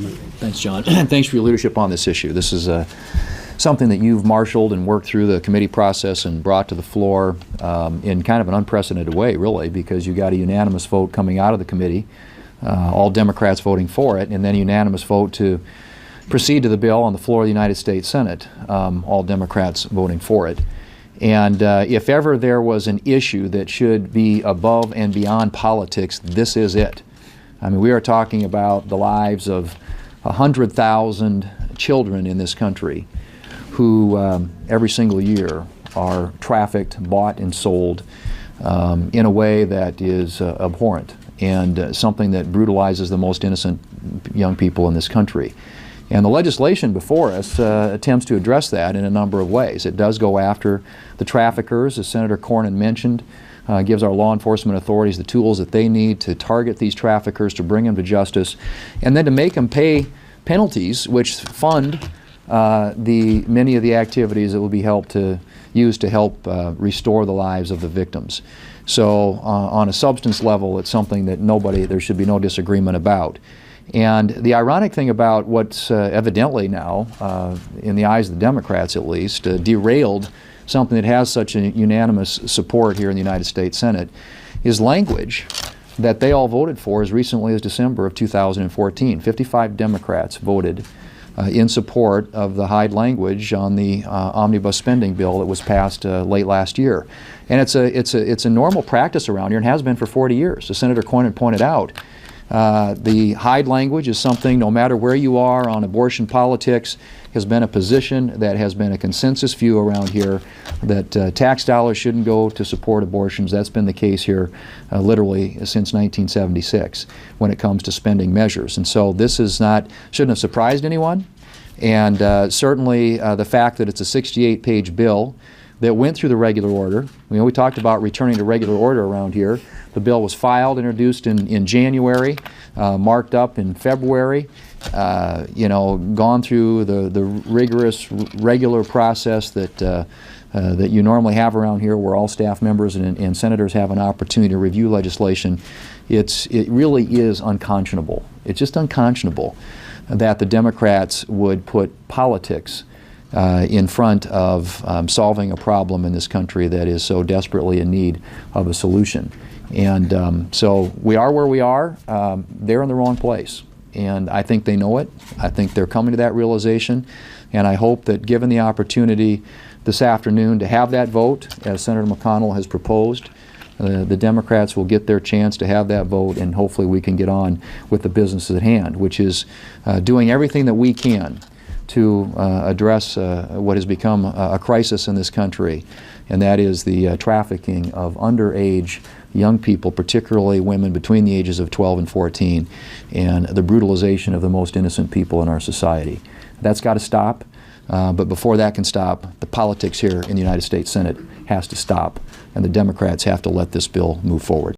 estimate. Thanks, John. Thanks for your leadership on this issue. This is something that you've marshaled and worked through the committee process and brought to the floor in kind of an unprecedented way, really, because you got a unanimous vote coming out of the committee, all Democrats voting for it, and then a unanimous vote to proceed to the bill on the floor of the United States Senate, all Democrats voting for it. And if ever there was an issue that should be above and beyond politics, this is it. I mean, we are talking about the lives of 100,000 children in this country who every single year are trafficked, bought, and sold in a way that is abhorrent and something that brutalizes the most innocent young people in this country. And the legislation before us attempts to address that in a number of ways. It does go after the traffickers, as Senator Cornyn mentioned, gives our law enforcement authorities the tools that they need to target these traffickers, to bring them to justice, and then to make them pay penalties which fund many of the activities that will be used to help restore the lives of the victims. So on a substance level, it's something that there should be no disagreement about. And the ironic thing about what's evidently now, in the eyes of the Democrats at least, derailed something that has such a unanimous support here in the United States Senate is language that they all voted for as recently as December of 2014. 55 Democrats voted in support of the Hyde language on the omnibus spending bill that was passed late last year. And it's a normal practice around here and has been for 40 years. As Senator Cornyn pointed out, the Hyde language is something, no matter where you are on abortion politics, has been a position that has been a consensus view around here that tax dollars shouldn't go to support abortions. That's been the case here literally since 1976 when it comes to spending measures. And so this shouldn't have surprised anyone. And certainly the fact that it's a 68-page bill that went through the regular order. We talked about returning to regular order around here. The bill was filed, introduced in January, marked up in February, gone through the rigorous, regular process that you normally have around here, where all staff members and senators have an opportunity to review legislation. It really is unconscionable. It's just unconscionable that the Democrats would put politics in front of solving a problem in this country that is so desperately in need of a solution. And so we are where we are. They're in the wrong place. And I think they know it. I think they're coming to that realization. And I hope that given the opportunity this afternoon to have that vote, as Senator McConnell has proposed, the Democrats will get their chance to have that vote, and hopefully we can get on with the business at hand, which is doing everything that we can to address what has become a crisis in this country, and that is the trafficking of underage young people, particularly women between the ages of 12 and 14, and the brutalization of the most innocent people in our society. That's got to stop, but before that can stop, the politics here in the United States Senate has to stop, and the Democrats have to let this bill move forward.